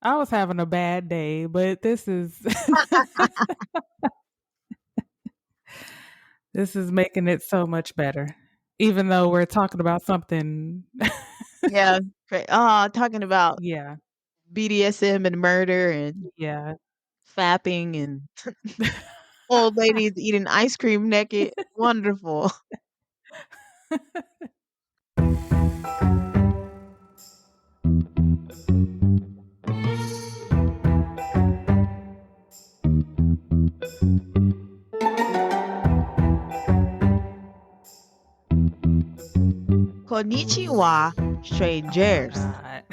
I was having a bad day, but this is this is making it so much better. Even though we're talking about something Yeah. Talking about yeah. BDSM and murder and Yeah. fapping and old ladies eating ice cream naked. Wonderful. Konnichiwa, Oh my strangers. god.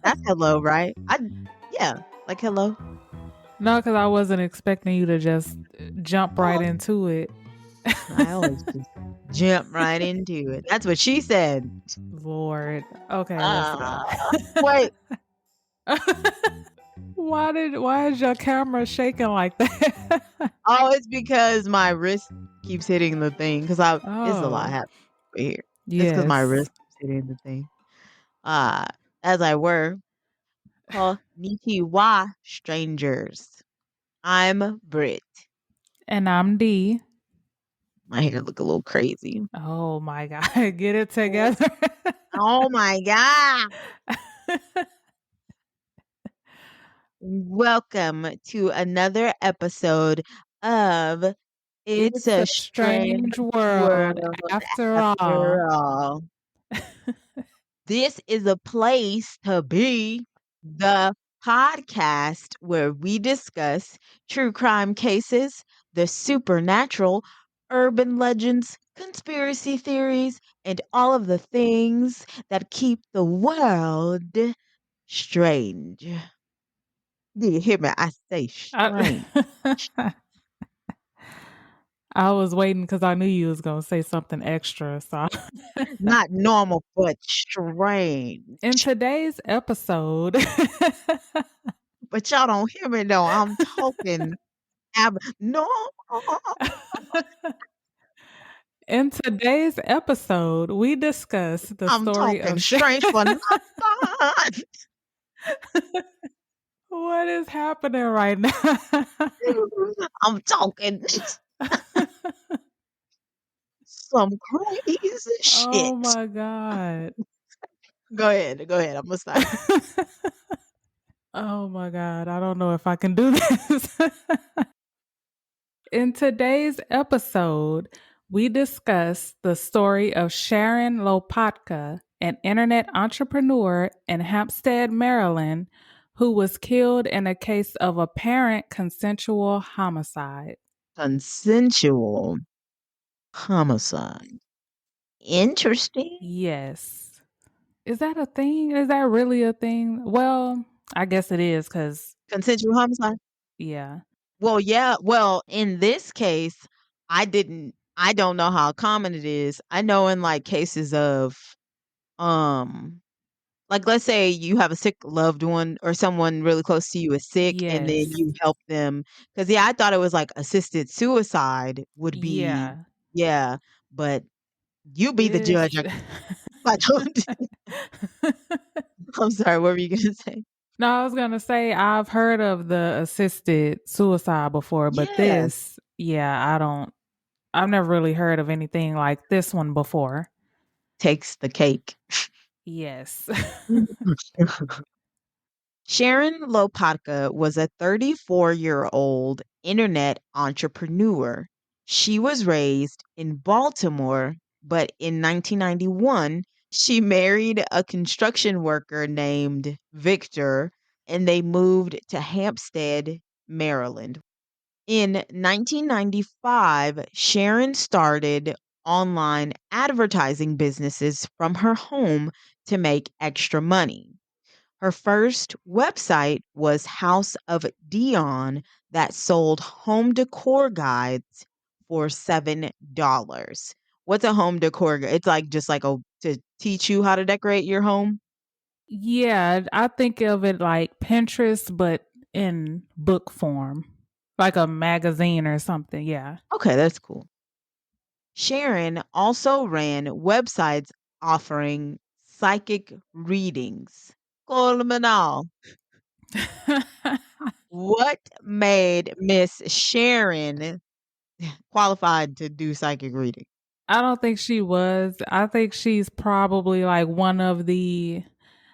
That's hello, right? Yeah, like hello. No, because I wasn't expecting you to just jump right Oh, into it. I always just jump right into it. That's what she said. Lord. Okay, let's go. Uh, wait. Why is your camera shaking like that? Oh, it's because my wrist keeps hitting the thing because it's a lot Oh, happening over here. It's because my yes. wrist keeps hitting the thing. Uh, as I were, konnichiwa, strangers. I'm Brit. And I'm D. My hair look a little crazy. Oh my god, get it together. Oh my god. Welcome to another episode of It's It's a a Strange strange world World after all. after all. This is a place to be. The podcast where we discuss true crime cases, the supernatural, urban legends, conspiracy theories, and all of the things that keep the world strange. Do you hear me? I say I, strange. I was waiting because I knew you was gonna say something extra. So, Not normal, but in strange. today's episode, But y'all don't hear me though. I'm talking no. in today's episode, we discuss the I'm story talking of strange for nothing. what is happening right now. I'm talking some crazy Oh shit. my god. Go ahead. Go ahead. I'm gonna stop. Oh my god, I don't know if I can do this. In today's episode, we discuss the story of Sharon Lopatka, an internet entrepreneur in Hampstead, Maryland, who was killed in a case of apparent consensual homicide. Consensual homicide. Interesting. Yes. Is that a thing? Is that really a thing? Well, I guess it is because, Consensual homicide. yeah. Well, yeah. Well, in this case, I don't know how common it is. I know in like cases of um like let's say you have a sick loved one or someone really close to you is sick and then Yes. you help them because yeah, I thought it was like assisted suicide would be Yeah. yeah, but you be the This. judge. I don't I'm sorry, what were you gonna say? No, I was gonna say I've heard of the assisted suicide before, but Yes. this, yeah, I don't. I've never really heard of anything like this one before. Takes the cake. Yes. Sharon Lopatka was a 34-year-old internet entrepreneur. She was raised in Baltimore, but in 1991, she married a construction worker named Victor, and they moved to Hampstead, Maryland. In 1995, Sharon started online advertising businesses from her home to make extra money. Her first website was House of Dion that sold home decor guides for $7. What's a home decor guide? It's like just like a to teach you how to decorate your home. Yeah, I think of it like Pinterest, but in book form, like a magazine or something. Yeah. Okay, that's cool. Sharon also ran websites offering psychic readings. Colmanal. What made Miss Sharon qualified to do psychic reading? I don't think she was. I think she's probably like one of the,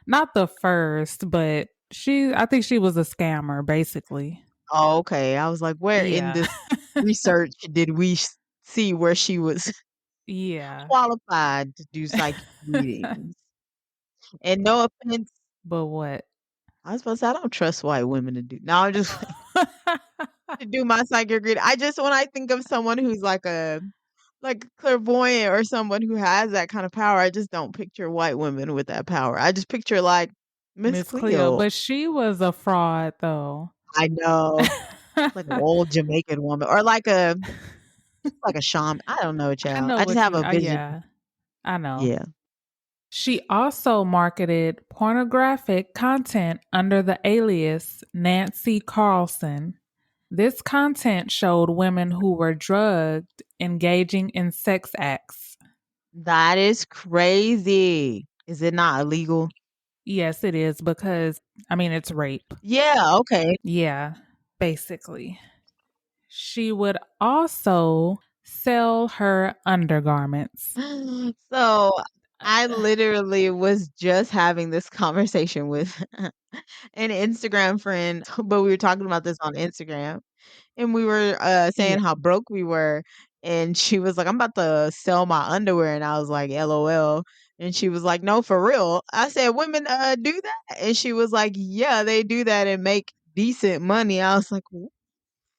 not the first, but I think she was a scammer, basically. Oh, okay. I was like, where in Yeah. this research did we see where she was Yeah. qualified to do psychic readings? And no offense, But what? I was supposed to say I don't trust white women to do. No, I'm just to do my psychic reading. I just when I think of someone who's like clairvoyant or someone who has that kind of power, I just don't picture white women with that power. I just picture like Miss Miss Cleo, Cleo. but she was a fraud though. I know, like an old Jamaican woman, or like a shaman. I don't know, I child. know I just what have you a vision. yeah, I know. Yeah. She also marketed pornographic content under the alias Nancy Carlson. This content showed women who were drugged engaging in sex acts. That is crazy. Is it not illegal? Yes, it is because, I mean, it's rape. Yeah, okay. Yeah, basically. She would also sell her undergarments. So I literally was just having this conversation with an Instagram friend, but we were talking about this on Instagram. And we were Yeah. saying how broke we were. And she was like, I'm about to sell my underwear. And I was like, LOL. And she was like, no, for real. I said, women do that? And she was like, yeah, they do that and make decent money. I was like,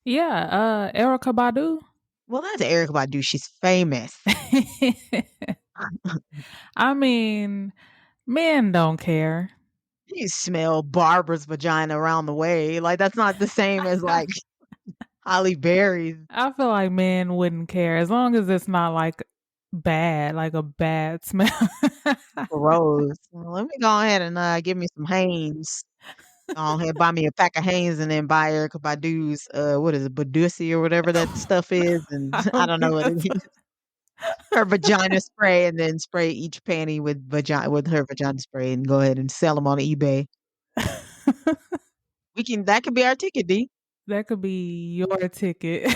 Yeah, Erica Badu. well, that's Erica Badu. She's famous. I mean, men don't care. You smell Barbara's vagina around the way. Like, that's not the same as like Holly Berry's. I feel like men wouldn't care as long as it's not like bad, like a bad smell. Gross. Well, let me go ahead and give me some Hanes. Go ahead, buy me a pack of Hanes and then buy Erica Badu's what is it, Badusi or whatever that stuff is, and I I don't don't know think what it that's is. Her vagina spray, and then spray each panty with her vagina spray, and go ahead and sell them on eBay. We can that could be our ticket, D. that could be your ticket.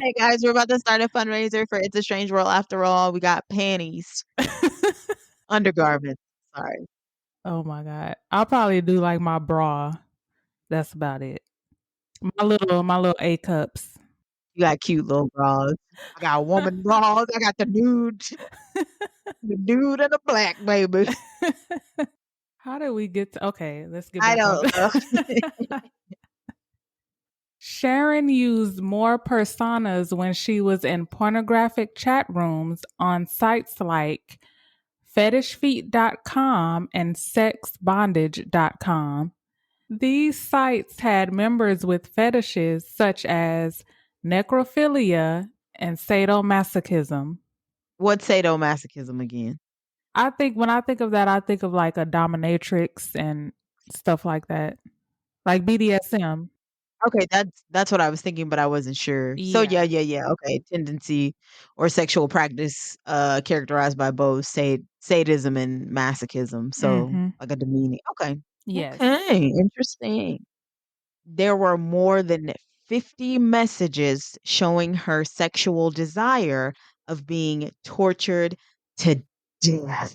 Hey guys, we're about to start a fundraiser for It's a Strange World. After all, we got panties, undergarments. Sorry, Oh my god. I'll probably do like my bra. That's about it. My little A cups. you got cute little bras. I got woman bras. I got the nude, the nude and the black baby. How did we get to okay, let's get I back on. don't know. Sharon used more personas when she was in pornographic chat rooms on sites like fetishfeet.com and sexbondage.com. These sites had members with fetishes such as necrophilia and sadomasochism. What's sadomasochism again? I think when I think of that, I think of like a dominatrix and stuff like that, like BDSM. Okay, that's what I was thinking, but I wasn't sure. So yeah, Yeah. yeah, yeah. Okay, tendency or sexual practice characterized by both sadism and masochism. So Mm-hmm. like a demeaning. Okay. Yes. Okay, interesting. There were more than 50 messages showing her sexual desire of being tortured to death.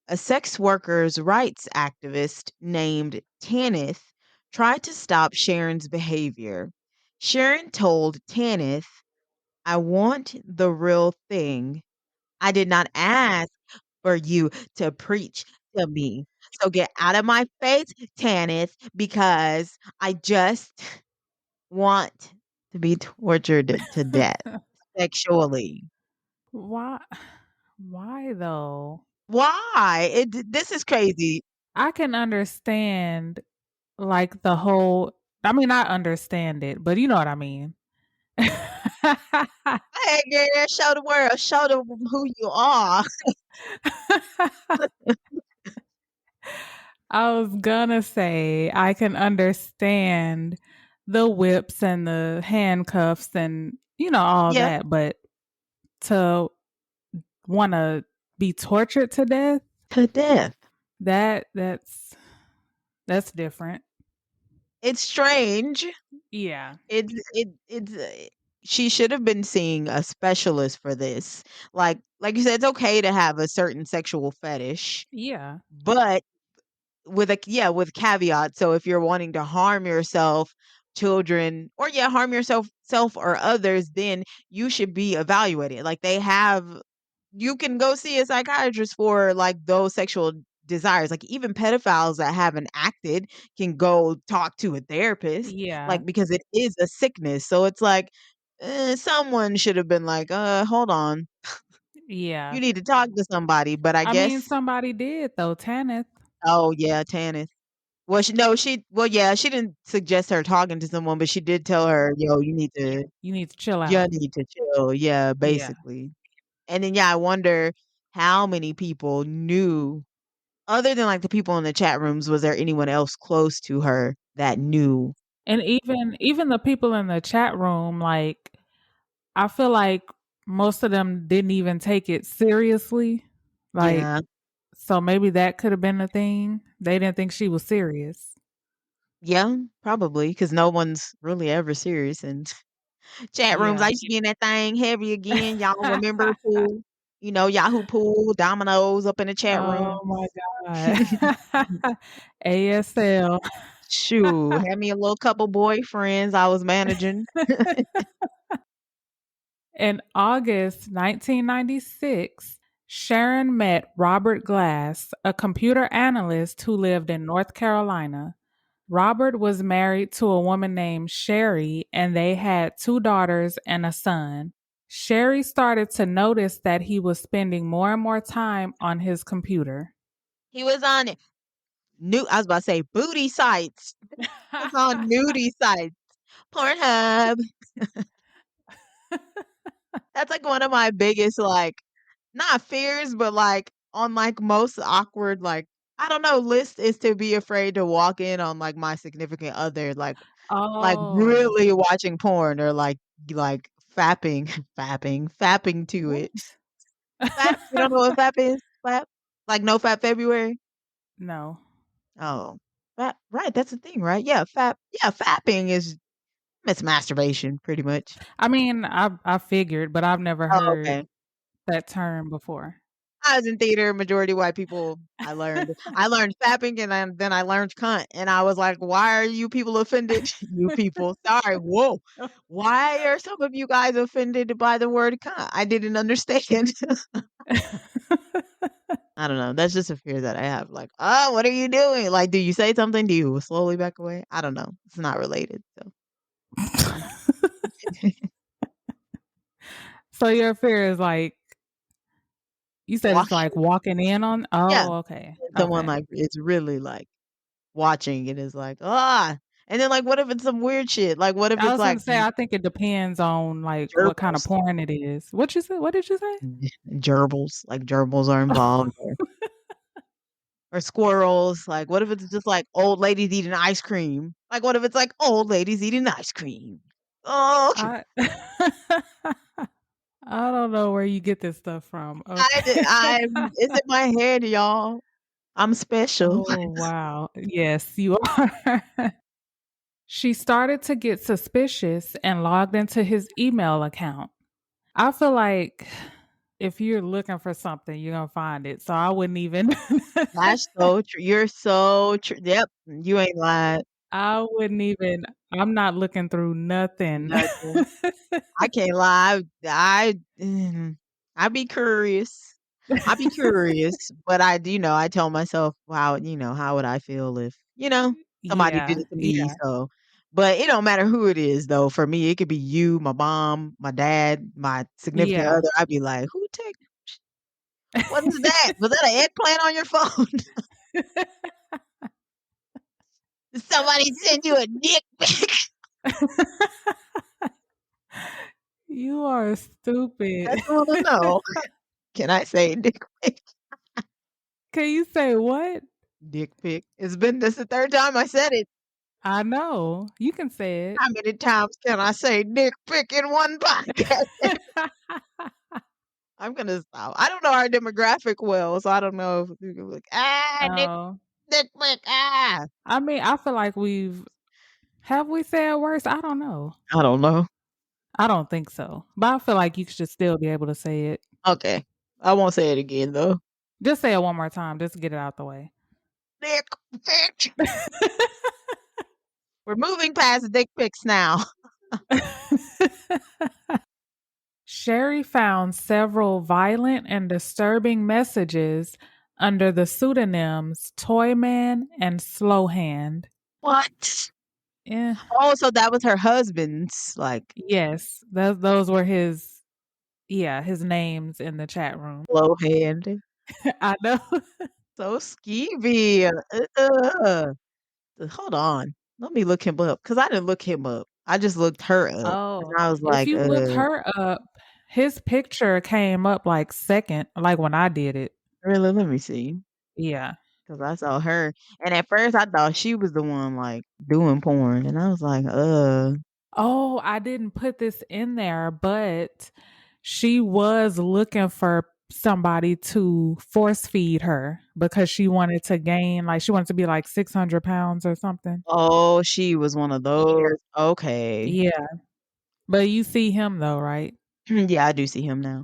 A sex workers' rights activist named Tanith tried to stop Sharon's behavior. Sharon told Tanith, I want the real thing. I did not ask for you to preach to me. So get out of my face, Tanith, because I just want to be tortured to death sexually. Why? Why though? Why? This is crazy. I can understand like the whole. I mean, I understand it, but you know what I mean. Hey, girl, show the world, show them who you are. I was gonna say I can understand the whips and the handcuffs and all Yeah, that, but to want to be tortured to death, to death. that's different. it's strange. Yeah. It's she should have been seeing a specialist for this. Like you said, it's okay to have a certain sexual fetish, Yeah. but with caveat. So if you're wanting to harm yourself, children, or harm yourself self or others, then you should be evaluated. Like they have you can go see a psychiatrist for like those sexual desires. Like even pedophiles that haven't acted can go talk to a therapist, Yeah. like because it is a sickness. So it's like someone should have been like, hold on, Yeah. you need to talk to somebody. But I I mean, guess, somebody did though, Tanith. oh yeah, Tannis. Well, she didn't suggest her talking to someone, but she did tell her, yo, You need to chill you out. need to chill. Yeah, Yeah. basically. And then I wonder how many people knew. Other than, like, the people in the chat rooms, was there anyone else close to her that knew? And even the people in the chat room, like I feel like most of them didn't even take it seriously. Like, Yeah. so maybe that could have been the thing. They didn't think she was serious. Yeah, probably, because no one's really ever serious in chat rooms. I Yeah. used to be in that thing heavy again. Y'all remember pool? Yahoo Pool, Dominoes up in the chat Oh room. my god. ASL. Shoo, had me a little couple boyfriends I was managing. In August 1996, Sharon met Robert Glass, a computer analyst who lived in North Carolina. Robert was married to a woman named Sherry, and they had two daughters and a son. Sherry started to notice that he was spending more and more time on his computer. He was on I was about to say booty sites. It's on nudie sites. Pornhub. That's like one of my biggest like not fears, but like on like most awkward like I don't know list is to be afraid to walk in on like my significant other like Oh, really watching porn or like fapping fapping to it. what? Fap, you don't know what fap is? Fap? Like no fap February? No. Oh. Fap, right, that's the thing, right? Yeah, fapping is it's masturbation pretty much. I mean, I figured, but I've never Oh, heard okay. that term before. I was in theater, majority white people. I learned fapping and then I learned cunt. And I was like, why are you people offended? You people. Sorry. Whoa. Why are some of you guys offended by the word cunt? I didn't understand. I don't know. That's just a fear that I have. Like, oh, what are you doing? Like, do you say something? Do you slowly back away? I don't know. It's not related. So yeah. So your fear is like you said it's Watch. like walking in on. Yeah. Oh, okay, Someone okay. like it's really like watching it is like, ah. And then like what if it's some weird shit? Like what if I it's was like gonna say I think it depends on like what kind of gerbils? porn it is. What you said? What did you say? Gerbils, like gerbils are involved or squirrels. Like what if it's just like old ladies eating ice cream? Like what if it's like old ladies eating ice cream? Oh, I I don't know where you get this stuff from. I Okay. it's in my head, y'all. I'm special. Oh wow. Yes, you are. She started to get suspicious and logged into his email account. I feel like if you're looking for something, you're gonna find it. So I wouldn't even That's so true. You're so true. Yep, you ain't lying. I wouldn't even I'm not looking through nothing. Nothing. I can't lie. I be curious. I be curious, but I do know I tell myself, wow, how would I feel if, somebody did Yeah, it to me? yeah, So, but it don't matter who it is though. For me, it could be you, my mom, my dad, my significant yeah. other. I'd be like, what is that? Was that an eggplant on your phone? Did somebody send you a dick pic? You are stupid. That's all I know. Can I say dick pic? Can you say what? Dick pic. This the third time I said it. I know. You can say How many times can I say dick pic in one podcast? it. I'm gonna stop. I don't know our demographic well, so I don't know if you can be like, dick, Oh. dick pic, ah. I mean, I feel like we've Have we said worse? I don't know. I don't know. I don't think so. But I feel like you should still be able to say it. Okay. I won't say it again though. Just say it one more time, just to get it out the way. Dick pic. We're moving past dick pics now. Sherry found several violent and disturbing messages under the pseudonyms Toyman and Slowhand. What? Eh, Oh, so that was her husband's, like, yes, those were his names in the chat room. low hand. I know. So skeevy. Hold on. Let me look him up because I didn't look him up. I just looked her up. And Oh, I was if like, you look her up, his picture came up like second, like when I did it. really? Let me see. Yeah. Because I saw her. And at first I thought she was the one like doing porn. And I was like, Oh, I didn't put this in there, but she was looking for somebody to force feed her because she wanted to gain, like, she wanted to be like 600 pounds or something. oh, she was one of those. Okay. Yeah. But you see him though, right? Yeah, I do see him now.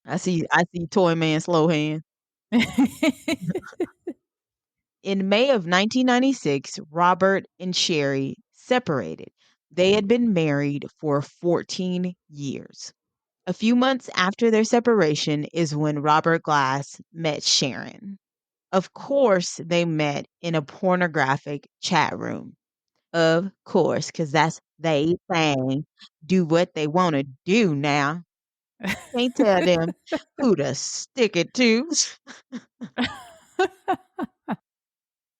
I see Toy Man Slow Hand. In May of 1996, Robert and Sherry separated. They had been married for 14 years. A few months after their separation is when Robert Glass met Sharon. Of course, they met in a pornographic chat room. Of course, because that's they thing. Do what they want to do now. Can't tell them who to stick it to.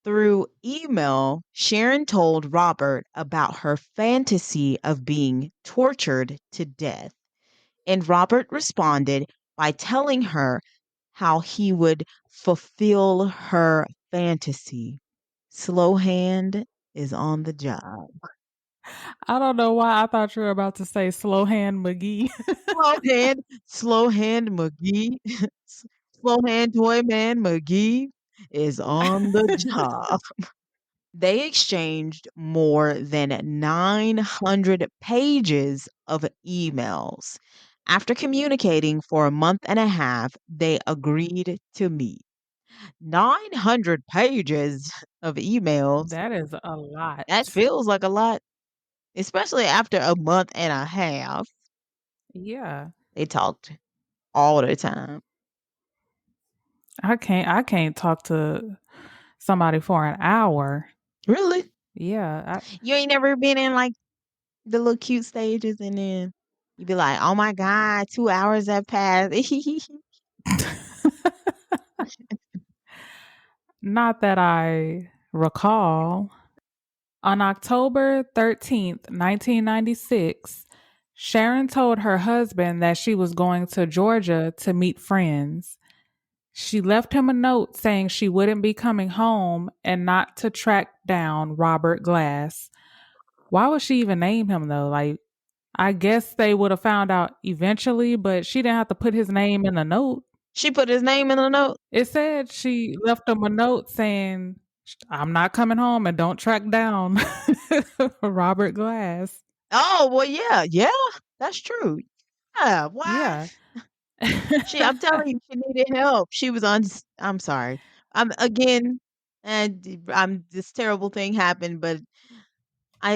Through email, Sharon told Robert about her fantasy of being tortured to death, and Robert responded by telling her how he would fulfill her fantasy. Slow hand is on the job. I don't know why I thought you were about to say slow hand McGee. Slow hand McGee, slow hand toy man McGee is on the job. They exchanged more than 900 pages of emails. After communicating for a month and a half, they agreed to meet. 900 pages of emails. That is a That lot. feels like a lot, especially after a month and a half. Yeah. They talked all the time. I can't talk to somebody for an hour. Really? Yeah. You ain't never been in like the little cute stages and then you be like, oh my God, 2 hours have passed. Not that I recall. On October 13th, 1996, Sharon told her husband that she was going to Georgia to meet friends. She left him a note saying she wouldn't be coming home and not to track down Robert Glass. Why would she even name him though? Like, I guess they would have found out eventually, but she didn't have to put his name in the note. She put his name in the note. It said she left him a note saying, I'm not coming home and don't track down Robert Glass. Oh, well, yeah, yeah, that's true. Yeah, why? Yeah. I'm telling you, she needed help. She was on. I'm sorry. I'm again, and I'm this terrible thing happened, but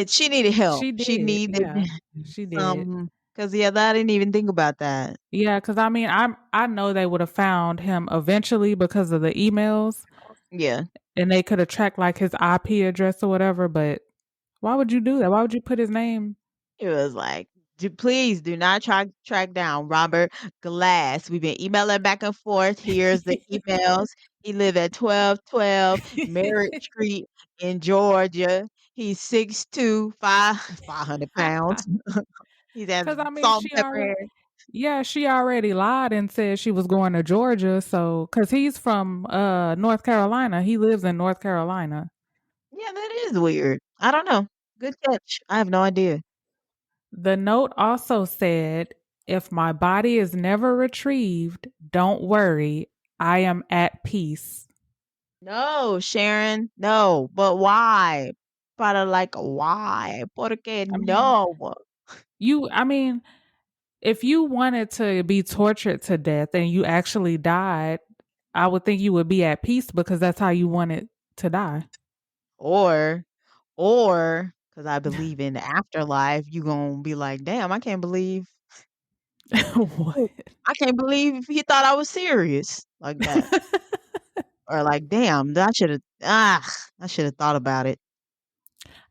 she needed help. She She did. needed Yeah. She did. some because yeah, I didn't even think about that. Yeah, because I mean, I know they would have found him eventually because of the emails, Yeah, and they could have tracked like his IP address or whatever. But why would you do that? Why would you put his name? it was like, please do not track down Robert Glass. We've been emailing back and forth. Here's the emails. He live at 1212 Merritt Street in Georgia. He's 6'2", 500 pounds. He's has Because I mean, salt and pepper hair. she already lied and said she was going to Georgia. So, because he's from North Carolina, he lives in North Carolina. Yeah, that is weird. I don't know. Good catch. I have no idea. The note also said, "If my body is never retrieved, don't worry, I am at peace." No, Sharon. No, but why? Para like, why? Porque I mean, no. I mean, if you wanted to be tortured to death and you actually died, I would think you would be at peace because that's how you wanted to die. Or, or, because I believe in the afterlife, you gonna be like, damn, What? I can't believe he thought I was serious like that. Or like, damn, I should have thought about it.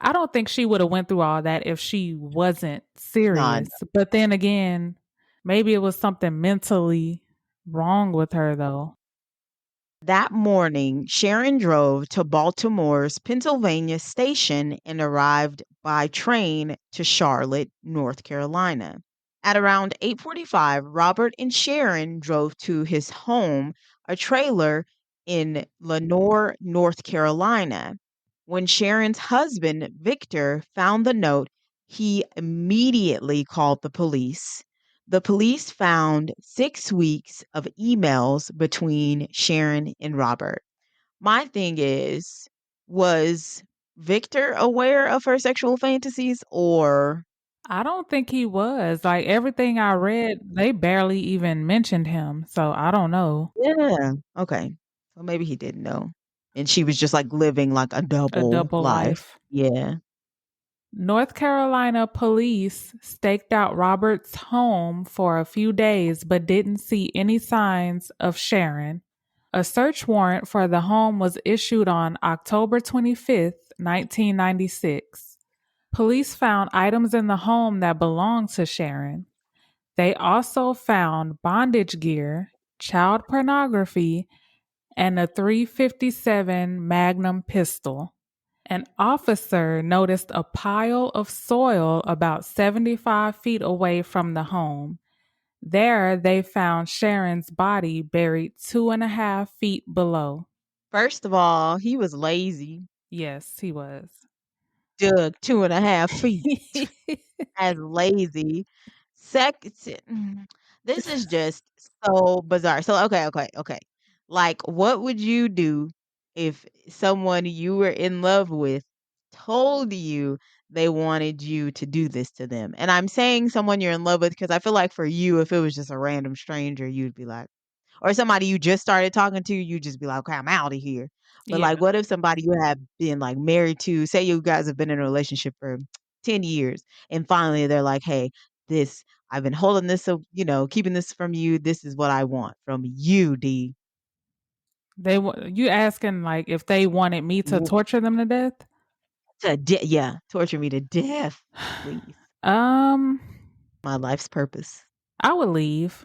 I don't think she would have went through all that if she wasn't No, serious. But then again, maybe it was something mentally wrong with her though. that morning, Sharon drove to Baltimore's Pennsylvania station and arrived by train to Charlotte, North Carolina. At around 8:45, Robert and Sharon drove to his home, a trailer in Lenoir, North Carolina. When Sharon's husband, Victor, found the note, he immediately called the police. The police found 6 weeks of emails between Sharon and Robert. My thing is, was Victor aware of her sexual fantasies or I don't think he was. Like everything I read, they barely even mentioned him. So I don't know. yeah, okay. So maybe he didn't know. And she was just like living like a A double double life. life. Yeah. North Carolina police staked out Robert's home for a few days but didn't see any signs of Sharon. A search warrant for the home was issued on October 25th, 1996. Police found items in the home that belonged to Sharon. They also found bondage gear, child pornography, and a .357 Magnum pistol. An officer noticed a pile of soil about 75 feet away from the home. There, they found Sharon's body buried 2.5 feet below. First of all, he was lazy. Yes, he was. Dug 2.5 feet. As lazy. This is just so bizarre. So, okay. Like, what would you do if someone you were in love with told you they wanted you to do this to them? And I'm saying someone you're in love with because I feel like for you, if it was just a random stranger, you'd be like, or somebody you just started talking to, you just be like, okay, I'm out of here. But Yeah, like, what if somebody you have been like married to, say you guys have been in a relationship for 10 years, and finally they're like, hey, this, I've been holding this, so, keeping this from you. This is what I want from you, D. you asking like if they wanted me to W- torture them to death? Yeah, torture me to death, please. Um, My life's purpose. I would leave.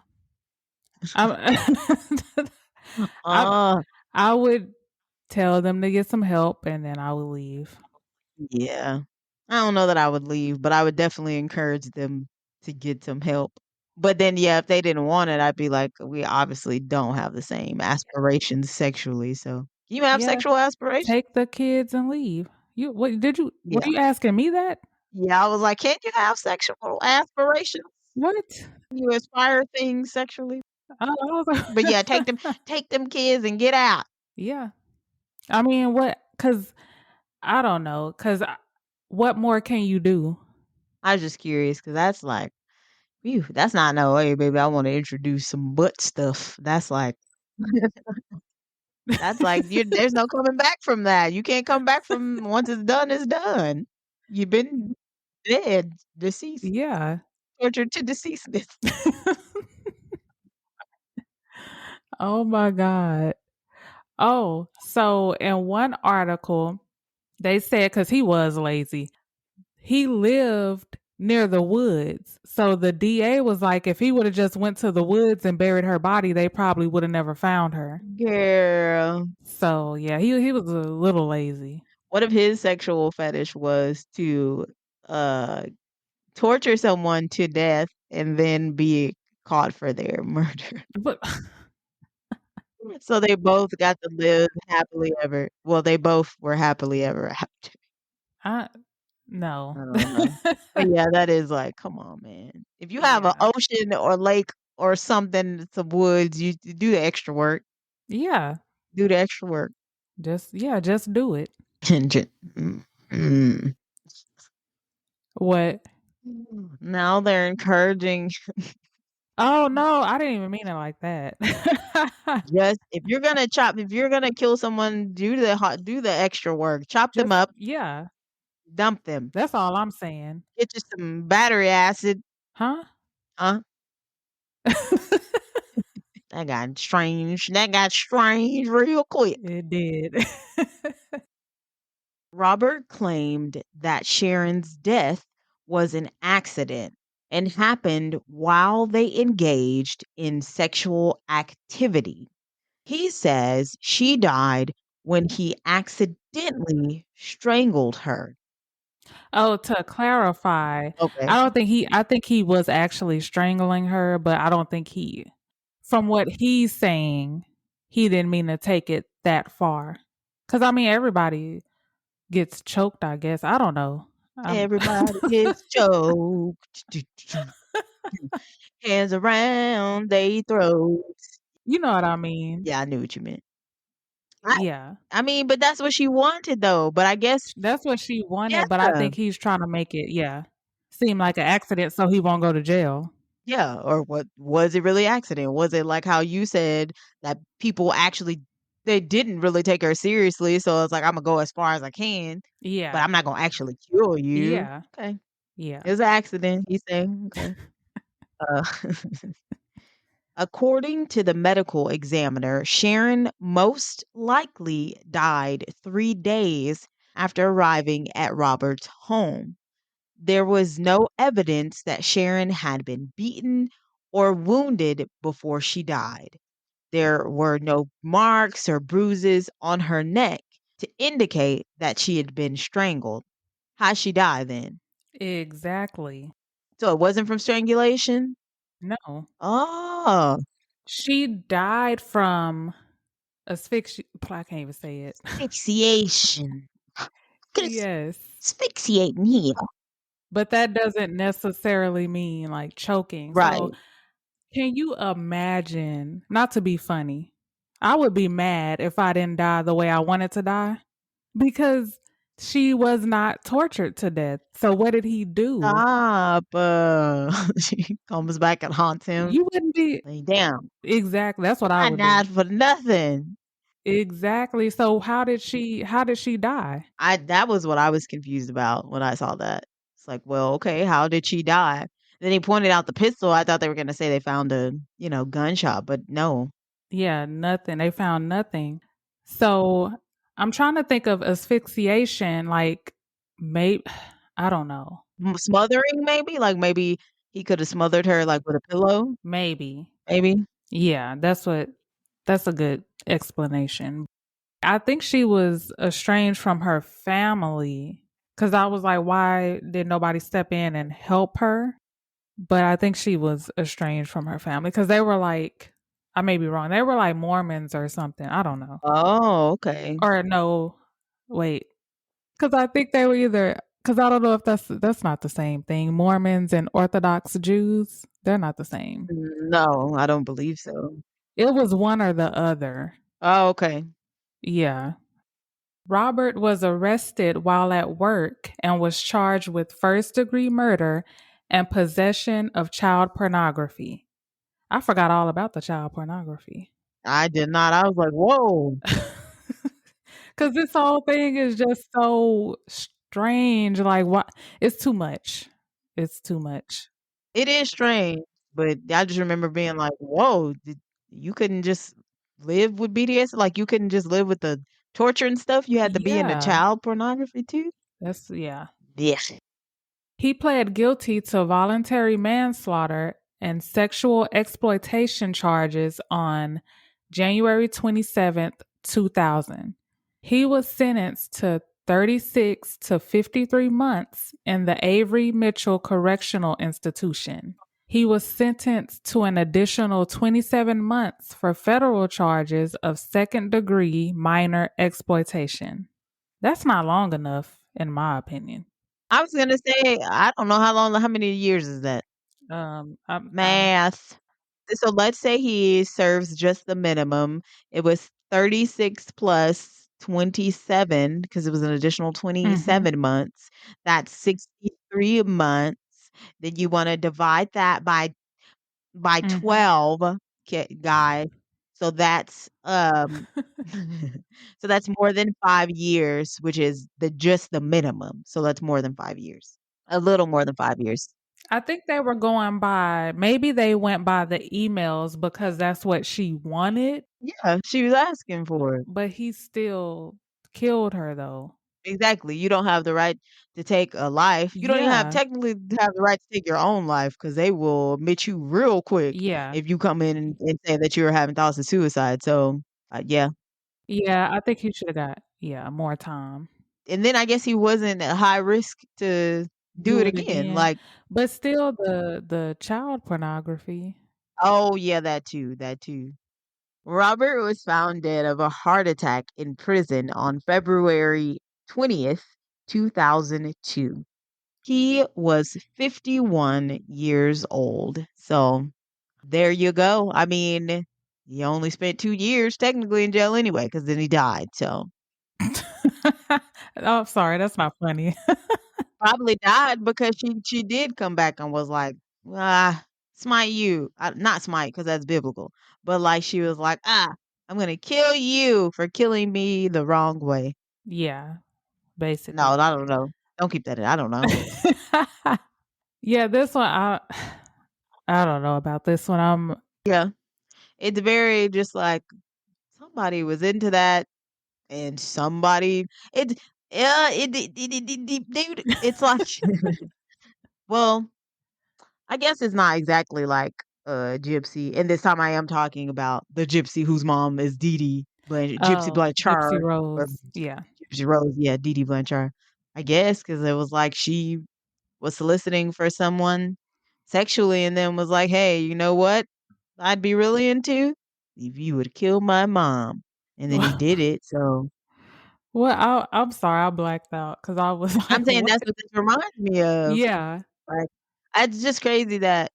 I, I, Uh, I would tell them to get some help, and then I would leave. yeah. I don't know that I would leave, but I would definitely encourage them to get some help. But then, yeah, if they didn't want it, I'd be like, we obviously don't have the same aspirations sexually. So, you have Yeah, sexual aspirations? take the kids and leave. You what did you were Yeah. you asking me that? Yeah, I was like, can't you have sexual aspirations? What? You aspire things sexually? I was But yeah, take them kids and get out. yeah. I mean, cuz I don't know cuz what more can you do? I was just curious because that's like, phew, that's not no way, baby. I want to introduce some butt stuff. That's like, that's like there's no coming back from that. You can't come back from once it's done, it's done. You've been dead, deceased, Yeah. tortured to deceasedness. Oh my god. Oh, so in one article they said cuz he was lazy. He lived near the woods. So the DA was like, if he would have just went to the woods and buried her body, they probably would have never found her. Girl, So yeah, he was a little lazy. what if his sexual fetish was to uh torture someone to death and then be caught for their murder? But So they both got to live happily ever. Well, they both were happily ever after. I no. I don't know. But yeah, that is like, come on, man. If you have an Yeah. ocean or lake or something, some woods, you do the extra work. Yeah. Do the extra work. Just do it. And mm. Mm. What? Now they're encouraging Oh no, I didn't even mean it like that. just if you're gonna kill someone, do the extra work. Chop them Just up, yeah, dump them. that's all I'm saying. Get you some battery acid. Huh? Huh? That got strange. That got strange real quick. It did. Robert claimed that Sharon's death was an accident and happened while they engaged in sexual activity. He says she died when he accidentally strangled her. Oh, to clarify, Okay. I think he was actually strangling her, but I don't think from what he's saying, he didn't mean to take it that far. Cuz I mean everybody gets choked, I guess. I don't know. Um Everybody gets choked. Hands around they throat. You know what I mean. Yeah, I knew what you meant. I Yeah. I mean, but that's what she wanted though. But I guess That's what she wanted, but I yeah. think he's trying to make it, yeah, seem like an accident so he won't go to jail. Yeah, or what was it really accident? Was it like how you said that people actually they didn't really take her seriously, so it's like I'm gonna go as far as I can, but Yeah. I'm not gonna actually kill you. Yeah. Okay. Yeah. It was an accident, he's saying. Okay. Uh, according to the medical examiner, Sharon most likely died 3 days after arriving at Robert's home. There was no evidence that Sharon had been beaten or wounded before she died. There were no marks or bruises on her neck to indicate that she had been strangled. How'd she die then? Exactly. So it wasn't from strangulation? No. Oh, She died from asphyxia I can't even say it. asphyxiation. Could Yes. asphyxiate me here. But that doesn't necessarily mean, like, choking. So, Right. can you imagine not to be funny, I would be mad if I didn't die the way I wanted to die because she was not tortured to death. So, what did he do? Stop. She comes back and haunts him. You wouldn't be Lay down. exactly, that's what I I would do. died for nothing. Exactly. So, how did she die? I That was what I was confused about when I saw that. It's like, well, okay, how did she die? Then he pointed out the pistol. I thought they were gonna say they found a, gunshot, but no. Yeah, nothing. They found nothing. So I'm trying to think of asphyxiation, like maybe I don't know. Smothering maybe? Like maybe he could have smothered her like with a pillow? Maybe. Maybe. Yeah, that's a good explanation. I think she was estranged from her family because I was like, why did nobody step in and help her? But I think she was estranged from her family because they were like, I may be wrong. They were like Mormons or something. I don't know. Oh, okay. Or no, wait. Because I think they were either because I don't know if that's not the same thing. Mormons and Orthodox Jews, they're not the same. No, I don't believe so. It was one or the other. Oh, okay. Yeah. Robert was arrested while at work and was charged with first degree murder and possession of child pornography. I forgot all about the child pornography. I did not. I was like, whoa. Because this whole thing is just so strange. Like, what? It's too much. It's too much. It is strange, but I just remember being like, whoa, you couldn't just live with BDS? Like you couldn't just live with the torture and stuff? You had to be into Yeah. child pornography too? Yeah. Yeah. He pled guilty to voluntary manslaughter and sexual exploitation charges on January 27th, 2000. He was sentenced to 36 to 53 months in the Avery Mitchell Correctional Institution. He was sentenced to an additional 27 months for federal charges of second degree minor exploitation. That's not long enough, in my opinion. I was gonna say, I don't know how many years is that? I'm Math. So let's say he serves just the minimum. It was 36 plus 27, because it was an additional Mhm. 27 months. That's 63 months. Then you want to divide that by Mhm. 12, guys. So that's so that's more than 5 years, which is the minimum. So that's more than 5 years. A little more than 5 years. I think they were going by, maybe they went by the emails because that's what she wanted, Yeah, she was asking for it. but he still killed her though. Exactly. You don't have the right to take a life. You don't even have Yeah. technically have the right to take your own life, because they will admit you real quick Yeah. if you come in and say that you're having thoughts of suicide. So, yeah. Yeah, I think he should have got, yeah, more time. And then I guess he wasn't at high risk to do Do it it again. again. Like, But still the child pornography. oh yeah, that too, that too. Robert was found dead of a heart attack in prison on February 20th, 2002. He was 51 years old. So there you go. I mean, he only spent 2 years technically in jail anyway, because then he died. So Oh, sorry, that's not funny. probably died because she did come back and was like, ah, smite you. Not smite, because that's biblical. But like she was like, I'm gonna kill you for killing me the wrong way. Yeah, No, basically. I don't know. Don't keep that in. I don't know. Yeah, this one I don't know about this one. Yeah. It's very just like somebody was into that, and somebody it yeah, dude, it's like well, I guess it's not exactly like Gypsy. And this time I am talking about the Gypsy whose mom is Dee Dee Gypsy Oh, Gypsy Blanchard, or Rose. Yeah. Gypsy Rose, yeah, Dee Dee Blanchard. I guess because it was like she was soliciting for someone sexually, and then was like, "Hey, you know what? I'd be really into if you would kill my mom." And then he did it. So Well, I'm sorry, I blacked out because I was I'm like, saying "What?" that's what this reminds me of. Yeah. Like, it's just crazy that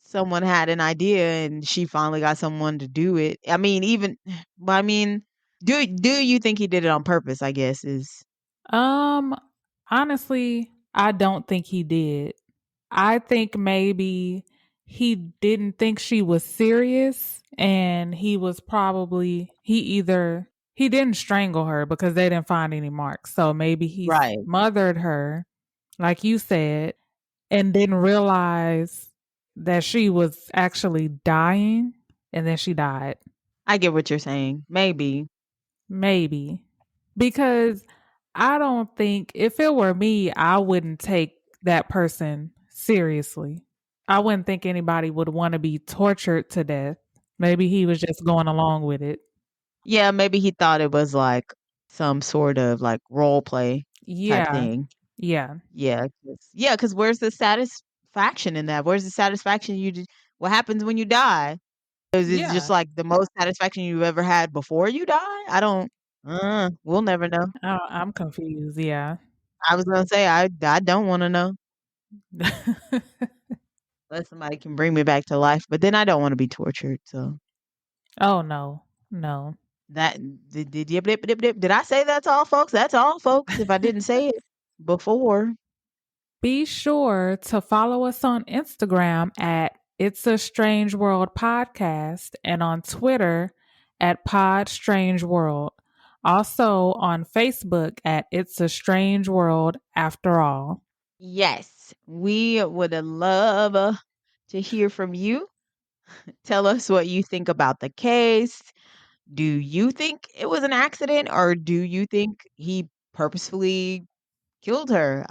someone had an idea and she finally got someone to do it. I mean, even but I mean, do you think he did it on purpose, I guess is Um, Honestly, I don't think he did. I think maybe he didn't think she was serious and he didn't strangle her because they didn't find any marks. So maybe he right. smothered her, like you said, and didn't realize that she was actually dying and then she died. I get what you're saying. Maybe. Maybe. Because I don't think, if it were me, I wouldn't take that person seriously. I wouldn't think anybody would want to be tortured to death. Maybe he was just going along with it. Yeah, maybe he thought it was like some sort of like role play type Yeah. thing. Yeah. Yeah, cuz where's the satisfaction in that? Where's the satisfaction what happens when you die? Is it just Yeah. like the most satisfaction you've ever had before you die? I don't we'll never know. I'm confused. Yeah. I was gonna say I don't want to know unless somebody can bring me back to life, but then I don't want to be tortured. So Oh, no. No. that did I say that's all, folks? That's all, folks. If I didn't say it before, Be sure to follow us on Instagram at It's a Strange World Podcast and on Twitter at Pod Strange World. Also on Facebook at It's a Strange World After All. yes, we would love to hear from you. Tell us what you think about the case. Do you think it was an accident, or do you think he purposefully killed her?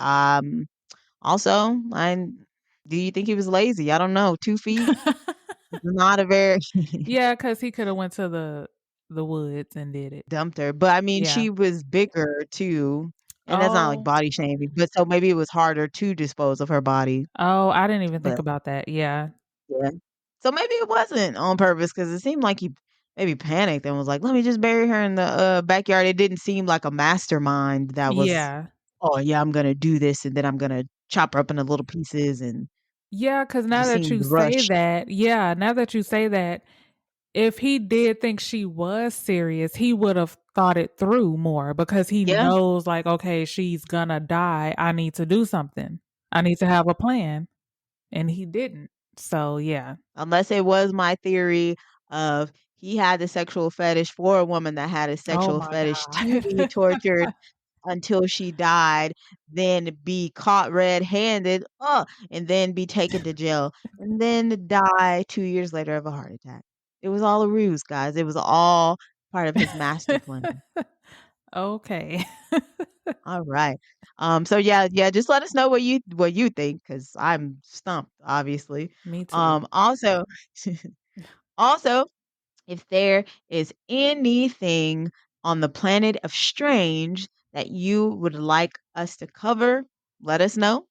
Also, do you think he was lazy? I don't know. 2 feet is not a very Yeah, because he could have went to the woods and did it. dumped her, but I mean, Yeah. she was bigger too, and that's not like Oh, body shaming, but so maybe it was harder to dispose of her body, oh, I didn't even think but about that. Yeah. yeah. So maybe it wasn't on purpose, because it seemed like he maybe panicked and was like, "Let me just bury her in the backyard." It didn't seem like a mastermind that was, Yeah. "Oh yeah, I'm gonna do this, and then I'm gonna chop her up into little pieces," and Yeah, because it now just that seemed you say rushed. that, yeah, now that you say that, if he did think she was serious, he would have thought it through more because he Yeah. knows, like, okay, she's gonna die. I need to do something. I need to have a plan. And he didn't. So, yeah. Unless it was my theory of he had the sexual fetish for a woman that had a Oh sexual my fetish to be God. tortured until she died, then be caught red-handed, and then be taken to jail, and then die 2 years later of a heart attack. It was all a ruse, guys. It was all part of his master plan. Okay. All right. So yeah, just let us know what you think, because I'm stumped, obviously. Me too. Also, also, if there is anything on the planet of strange that you would like us to cover, let us know.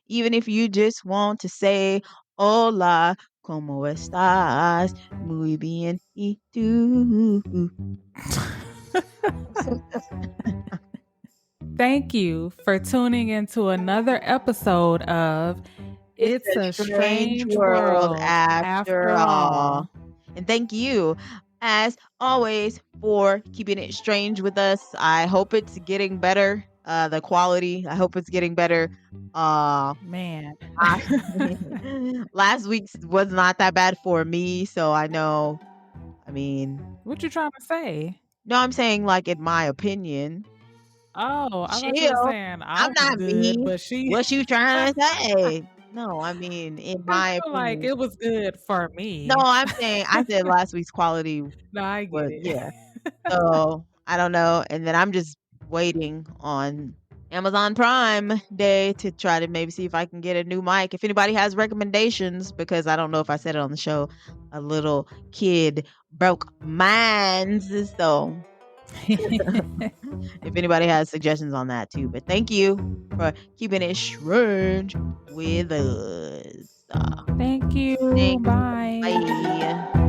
Even if you just want to say, Hola, ¿cómo estás? Muy bien, ¿y tú? Thank you for tuning into another episode of It's It's a a strange Strange world World after after all. all. And thank you, as always, for keeping it strange with us. I hope it's getting better. The quality, I hope it's getting better. Uh, Man. I, last week's was not that bad for me, so I know. I mean, What you trying to say? no, I'm saying like in my opinion. Oh, I thought you were Chill. saying I I'm was not good, mean. but she What you trying to say? No, I mean in I my feel like opinion. it was good for No, me. I'm saying I said last week's quality No, I get was, it. yeah. So, I don't know, and then I'm just waiting on Amazon Prime Day to try to maybe see if I can get a new mic. If anybody has recommendations, because I don't know if I said it on the show, a little kid broke mines, so if anybody has suggestions on that too. But thank you for keeping it strange with us. Thank you. Thanks. Bye. Bye.